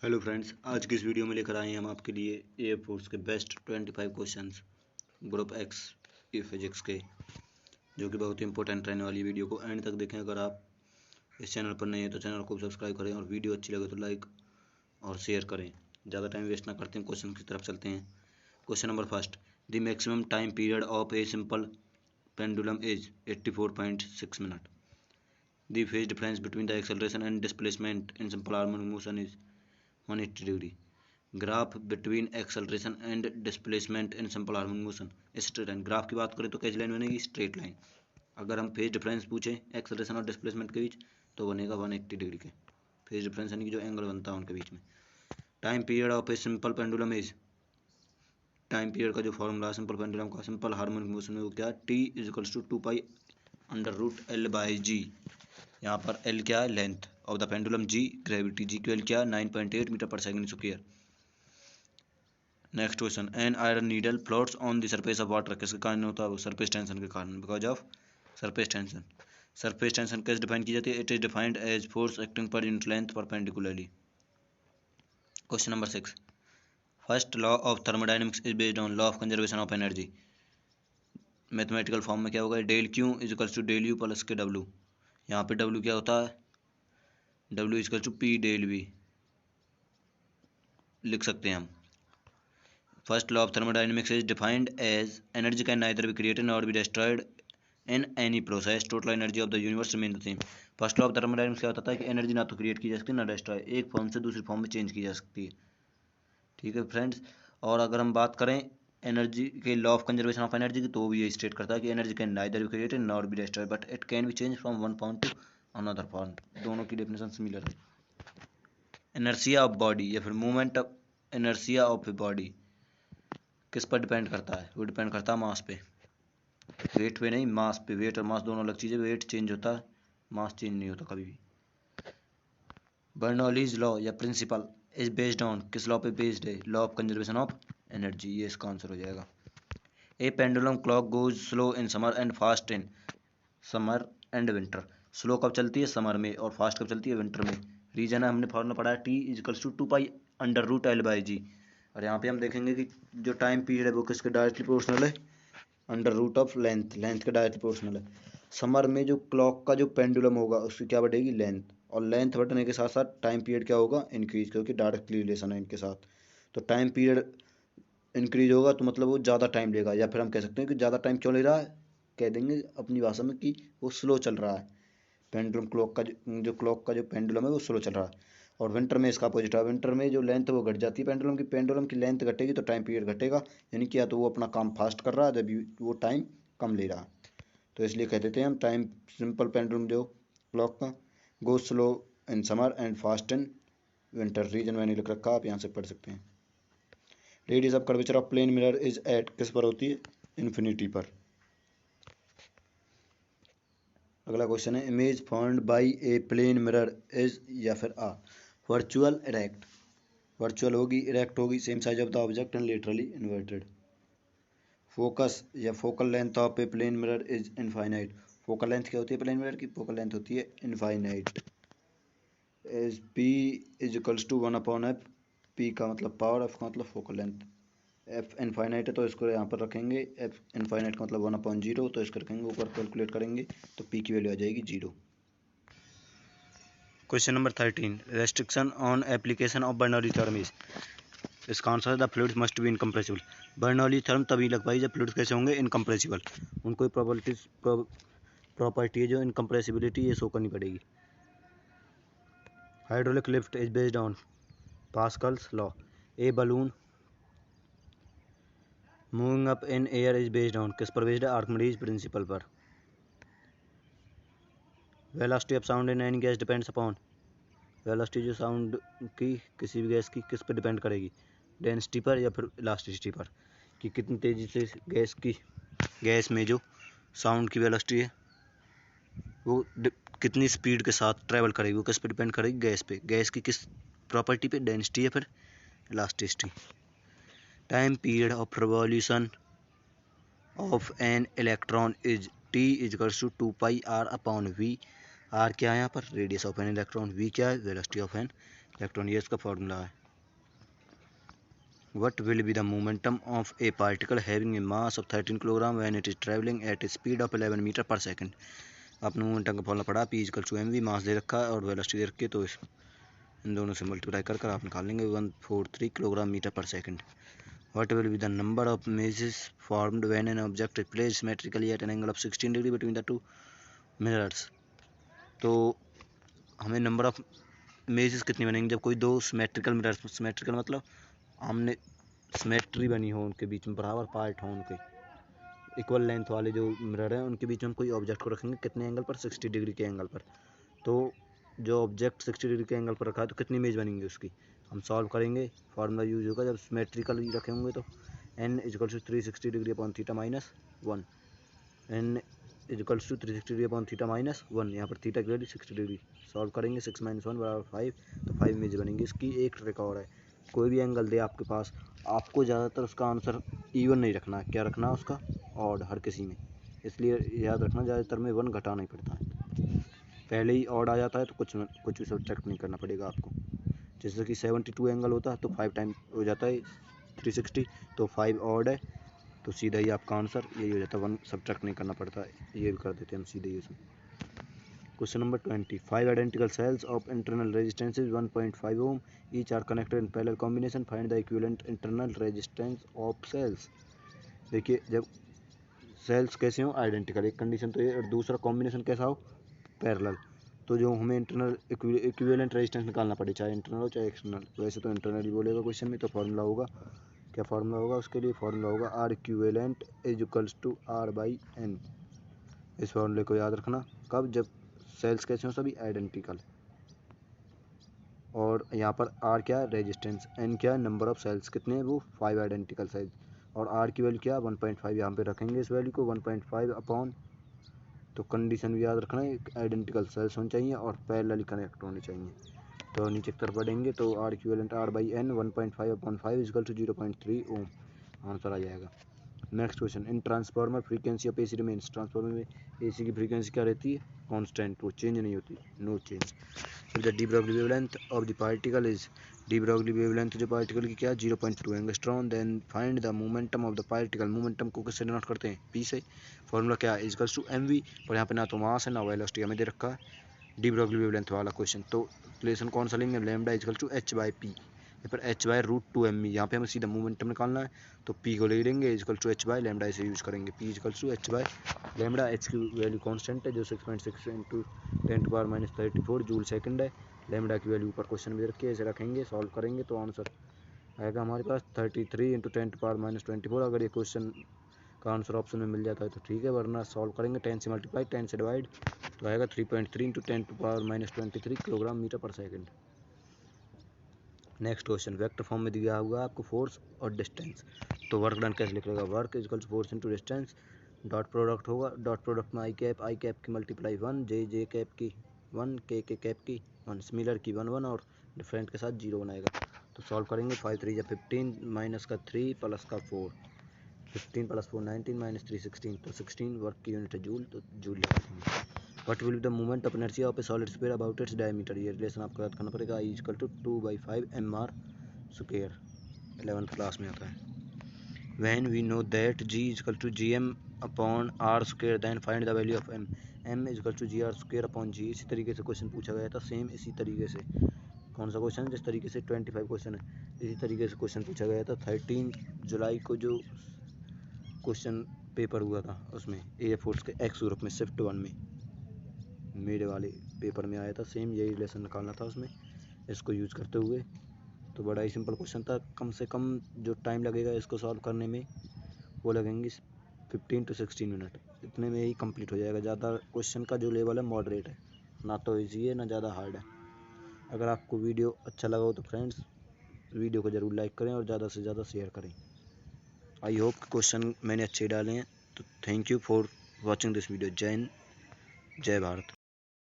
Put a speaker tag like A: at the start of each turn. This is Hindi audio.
A: हेलो फ्रेंड्स, आज की इस वीडियो में लेकर आए हैं हम आपके लिए एयरफोर्स के बेस्ट 25 क्वेश्चंस ग्रुप एक्स ई फिजिक्स के, जो कि बहुत ही इंपॉर्टेंट रहने वाली वीडियो को एंड तक देखें। अगर आप इस चैनल पर नए हैं तो चैनल को सब्सक्राइब करें और वीडियो अच्छी लगे तो लाइक और शेयर करें। ज़्यादा टाइम वेस्ट ना करते हैं, क्वेश्चन की तरफ चलते हैं। Question number first, the maximum time period of a simple pendulum is 84.6 minute. The phase difference between the acceleration and displacement in simple harmonic motion is 180 degree. Graph between acceleration and displacement in simple harmonic motion straight line. Graph की बात करें तो कैसी लाइन बनेगी? Straight line. अगर हम फेज डिफरेंस पूछें एक्सेलरेशन और डिस्प्लेसमेंट के बीच तो बनेगा 180 डिग्री के फेज डिफरेंस, यानी कि जो एंगल बनता है उनके बीच में। Time period of a simple pendulum is, time period का जो फॉर्मूला है सिंपल पेंडुलम का सिंपल हार्मोनिक मोशन में वो क्या है? T is equals to 2 pi under root L by g. यहाँ पर एल क्या है? Length of the pendulum, g gravity, g की वैल्यू क्या है? 9.8 मीटर पर second square. Next question, an iron needle floats on the surface of water. किसके कारण होता है वो? सरफेस टेंशन के कारण, because of surface tension. Surface tension कैसे डिफाइन की जाती है? It is defined as force acting per unit length perpendicularly. Question number 6, first law of thermodynamics is based on law of conservation of energy. Mathematical form में क्या होगा? Del Q is equals to del U plus के डब्ल्यू। यहाँ पे डब्ल्यू क्या होता है? W is equal to P del V लिख सकते हैं हम। First law of thermodynamics is defined as energy can neither be created not be destroyed in any process, total energy of the universe remain the same. First law of thermodynamics क्या होता है कि एनर्जी ना तो क्रिएट की जा सकती ना डिस्ट्रॉय, एक फॉर्म से दूसरी फॉर्म में चेंज की जा सकती है। ठीक है फ्रेंड्स। और अगर हम बात करें एनर्जी के law of conservation of energy की, तो भी ये स्टेट करता है कि energy can neither be created not be destroyed but it can be change from one form to another form. दोनों की डेफिनेशन सिमिलर है। इनर्शिया ऑफ बॉडी या फिर movement of inertia of a body किस पर डिपेंड करता है? वो डिपेंड करता है मास पे, वेट पे नहीं, मास पे। वेट और मास दोनों अलग चीज़ें, वेट चेंज होता है, मास चेंज नहीं होता कभी भी। बर्नौलीज लॉ या प्रिंसिपल इज बेस्ड ऑन किस लॉ पे बेस्ड है? Law of conservation of energy. ये इसका आंसर हो जाएगा। A pendulum clock goes slow in summer and fast in summer and winter. Slow कब चलती है? समर में, और फास्ट कब चलती है? विंटर में। रीजन है, हमने फॉर्मूला पढ़ा है, T equals to 2 pi under root L by g. और यहाँ पे हम देखेंगे कि जो टाइम पीरियड है वो किसके डायरेक्टली प्रोपोर्शनल है? Under root of length, length के डायरेक्टली प्रोपोर्शनल है। समर में जो क्लॉक का जो पेंडुलम होगा उसकी क्या बढ़ेगी? लेंथ। और लेंथ बढ़ने के साथ साथ टाइम पीरियड क्या होगा? इंक्रीज, क्योंकि डायरेक्टली रिलेशन है इनके साथ। तो टाइम पीरियड इंक्रीज होगा तो मतलब वो ज़्यादा टाइम लेगा, या फिर हम कह सकते हैं कि ज़्यादा टाइम क्यों ले रहा है, कह देंगे अपनी भाषा में कि वो स्लो चल रहा है। पेंडुलम क्लॉक का क्लॉक का जो पेंडुलम है वो स्लो चल रहा है। और विंटर में इसका अपोजिट है, विंटर में जो लेंथ है वो घट जाती है पेंडुलम की लेंथ घटेगी तो टाइम पीरियड घटेगा, यानी कि या तो वो अपना काम फास्ट कर रहा है जब वो टाइम कम ले रहा है। तो इसलिए कह देते हैं हम टाइम सिंपल पेंडुलम जो क्लॉक का go slow in summer and fast in winter. Reason मैंने लिख रखा, आप यहाँ से पढ़ सकते हैं। Radius of curvature of plane mirror is at किस पर होती है? इन्फिनिटी पर। अगला क्वेश्चन है, image formed by a plane mirror is या फिर आ वर्चुअल इरेक्ट। वर्चुअल होगी, इरेक्ट होगी, same size of the object and laterally inverted. Focus या focal length of a plane mirror is infinite. Focal length क्या होती है प्लेन मिरर की? फोकल लेंथ होती है infinite. As P is equals to 1/f। P का मतलब पावर, एफ का मतलब फोकल लेंथ। एफ इनफाइनाइट है तो इसको यहाँ पर रखेंगे, एफ इनफाइनाइट का मतलब 1/0, तो इसको रखेंगे ऊपर, कैलकुलेट करेंगे तो पी की वैल्यू आ जाएगी 0। Question number 13, restriction on application of Bernoulli theorem is. इसका आंसर है the fluids must be incompressible. Bernoulli theorem तभी लग पाई जब फ्लूइड्स कैसे होंगे? इनकम्प्रेसिबल। उनको प्रॉपर्टी है जो इनकम्प्रेसिबिलिटी, ये शो करनी पड़ेगी। Hydraulic lift is based on Pascal's law. A balloon moving up in air is based on किस पर बेस्ड है? आर्किमिडीज प्रिंसिपल पर। Velocity of sound in any gas depends upon. Velocity जो साउंड की किसी भी गैस की किस पर डिपेंड करेगी? डेंसिटी पर या फिर इलास्टिसिटी पर, कि कितनी तेज़ी से गैस में जो साउंड की वेलोसिटी है वो कितनी स्पीड के साथ ट्रैवल करेगी, वो किस पे डिपेंड करेगी? गैस पे। गैस की किस प्रॉपर्टी पे? डेंसिटी या फिर elasticity. Time period of revolution of an electron is T is equals to 2 pi r upon v। R क्या है यहाँ पर, radius of an electron, V क्या है, वेलोसिटी ऑफ एन इलेक्ट्रॉन, ये इसका फॉर्मूला है। What will be the momentum of a particle having a mass of 13 kg when it is traveling at a speed of 11 metre पर सेकंड। आपने मोमेंटम का फॉर्मूला पढ़ा, P इक्वल टू mv, मास दे रखा है और वेलोसिटी दे रखी है, तो इन दोनों से मल्टीप्लाई कर आप निकाल लेंगे 143 किलोग्राम मीटर पर second. What will be the number of images formed when an object is placed symmetrically at an angle of 16 degree between the two mirrors। तो हमें नंबर ऑफ इमेजेस कितनी बनेंगी जब कोई दो सिमेट्रिकल मिरर, सिमेट्रिकल मतलब आमने सिमेट्री बनी हो, उनके बीच में बराबर पार्ट हो, उनके इक्वल लेंथ वाले जो मिरर हैं उनके बीच में हम कोई ऑब्जेक्ट को रखेंगे कितने एंगल पर, 60 डिग्री के एंगल पर। तो जो ऑब्जेक्ट 60 डिग्री के एंगल पर रखा है तो कितनी इमेज बनेंगी उसकी, हम सॉल्व करेंगे। फार्मूला यूज होगा जब सिमेट्रिकल रखे होंगे तो n equal to 360 degree upon theta minus 1, n equal to 360 degree upon theta minus 1, यहाँ पर थीटा की वैल्यू 60 डिग्री, सॉल्व करेंगे 6 - 1 बराबर 5, तो 5 इमेज बनेंगी। इसकी एक ट्रिक और है, कोई भी एंगल दे आपके पास, आपको ज़्यादातर उसका आंसर इवन नहीं रखना है, क्या रखना है उसका, ऑड, हर किसी में। इसलिए याद रखना ज़्यादातर में 1 घटाना ही पड़ता है, पहले ही ऑड आ जाता है तो कुछ भी सब्ट्रैक्ट नहीं करना पड़ेगा आपको। जैसे कि 72 एंगल होता है तो 5 टाइम हो जाता है 360, तो 5 ऑड है तो सीधा ही आपका आंसर यही हो जाता है, 1 सब्ट्रैक्ट नहीं करना पड़ता है, ये भी कर देते हैं हम सीधे ही उसमें। Question number 20, 5 identical cells of internal resistance is 1.5 ohm, each are connected in parallel combination, find the equivalent internal resistance of cells। देखिए जब सेल्स कैसे हो आइडेंटिकल, एक कंडीशन तो ये, और दूसरा कॉम्बिनेशन कैसा हो, पैरेलल, तो जो हमें इंटरनल इक्विवेलेंट रेजिस्टेंस निकालना पड़े, चाहे इंटरनल हो चाहे एक्सटर्नल, वैसे तो इंटरनल ही बोलेगा क्वेश्चन में, तो फार्मूला होगा, क्या फार्मूला होगा उसके लिए, फार्मूला होगा R equivalent is equals to R by N. इस फार्मूले को याद रखना कब, जब सेल्स कैसे हो सभी आइडेंटिकल, और यहाँ पर आर क्या है रेजिस्टेंस, एन क्या है नंबर ऑफ सेल्स, कितने हैं वो 5 आइडेंटिकल सेल्स, और आर की वैल्यू क्या है 1.5, यहाँ पे रखेंगे इस वैल्यू को 1.5 अपॉन, तो कंडीशन भी याद रखना है, आइडेंटिकल सेल्स होनी चाहिए और पैरेलली कनेक्ट होने चाहिए। तो नीचे की तरफ बढ़ेंगे तो R equivalent R by N 1.5 upon 5 equal to 0.3 ohm, answer आ जाएगा। Next question, in transformer frequency of AC remains, transformer में एसी की फ्रीक्वेंसी क्या रहती है, कांस्टेंट, वो चेंज नहीं होती, no change. The de Broglie wavelength of the particle is, de Broglie wavelength जो पार्टिकल की क्या है 0.2 angstrom, then find the momentum of the particle, momentum को किससे डिनोट करते हैं, पी से, फॉर्मूला क्या है इक्वल्स टू एम वी, और यहाँ पे ना तो मास है ना वेलोसिटी हमें दे रखा है, डी ब्रॉगली वेवलेंथ वाला क्वेश्चन, तो रिलेशन कौन सा लेंगे, lambda equal to H by P, यहाँ पर H by root 2 M E, यहाँ पे हमें सीधा मोमेंटम निकालना है तो पी को ले लेंगे equal to H by lambda, इसे यूज़ करेंगे, P equal to H by lambda, H की वैल्यू कांस्टेंट है जो 6.6 इंटू 10⁻34 जूल सेकंड है, लैम्डा की वैल्यू ऊपर क्वेश्चन में रखी है, इसे रखेंगे सॉल्व करेंगे तो आंसर आएगा हमारे पास 33 इंटू 10⁻24। अगर ये क्वेश्चन का आंसर ऑप्शन में मिल जाता है तो ठीक है, वरना सॉल्व करेंगे 10 से मल्टीप्लाई 10 से डिवाइड, तो आएगा 3.3 इंटू 10⁻23 किलोग्राम मीटर पर second. Next question, vector form में दिया हुआ आपको फोर्स और डिस्टेंस, तो वर्क डन कैसे लिख लेगा, work equal to force into distance, dot product होगा, डॉट प्रोडक्ट में आई कैप की मल्टीप्लाई 1, जे कैप की 1, के कैप की 1, सिमिलर की 1 1 और डिफरेंट के साथ 0 बनाएगा। तो सॉल्व करेंगे 5 3 या 15 माइनस का 3 प्लस का 4, 15 प्लस 4 19 माइनस 3 16, तो 16 वर्क की यूनिट है जूल, तो जूल लगा देंगे। What will be the moment of inertia of a solid sphere about its diameter, ये रिलेशन आपको याद करना पड़ेगा, I equal to 2/5 mr square, 11th class में आता है। When we know that G equal to gm upon r square, then find the value of m, m equal to gr square upon g। इसी तरीके से क्वेश्चन पूछा गया था, सेम इसी तरीके से, कौन सा क्वेश्चन, जिस तरीके से 25 क्वेश्चन है इसी तरीके से क्वेश्चन पूछा गया था 13 जुलाई को, जो क्वेश्चन पेपर हुआ था उसमें एयरफोर्स के एक्स ग्रुप में शिफ्ट 1 में मेरे वाले पेपर में आया था, सेम यही रिलेशन निकालना था उसमें इसको यूज़ करते हुए। तो बड़ा ही सिंपल क्वेश्चन था, कम से कम जो टाइम लगेगा इसको सॉल्व करने में वो लगेंगे 15 to 16 मिनट, इतने में ही कंप्लीट हो जाएगा। ज़्यादा क्वेश्चन का जो लेवल है मॉडरेट है, ना तो ईजी है ना ज़्यादा हार्ड है। अगर आपको वीडियो अच्छा लगा हो तो फ्रेंड्स वीडियो को ज़रूर लाइक करें और ज़्यादा से ज़्यादा शेयर करें। आई होप क्वेश्चन मैंने अच्छे डाले हैं, तो thank you for watching this video. जय हिंद, जय भारत।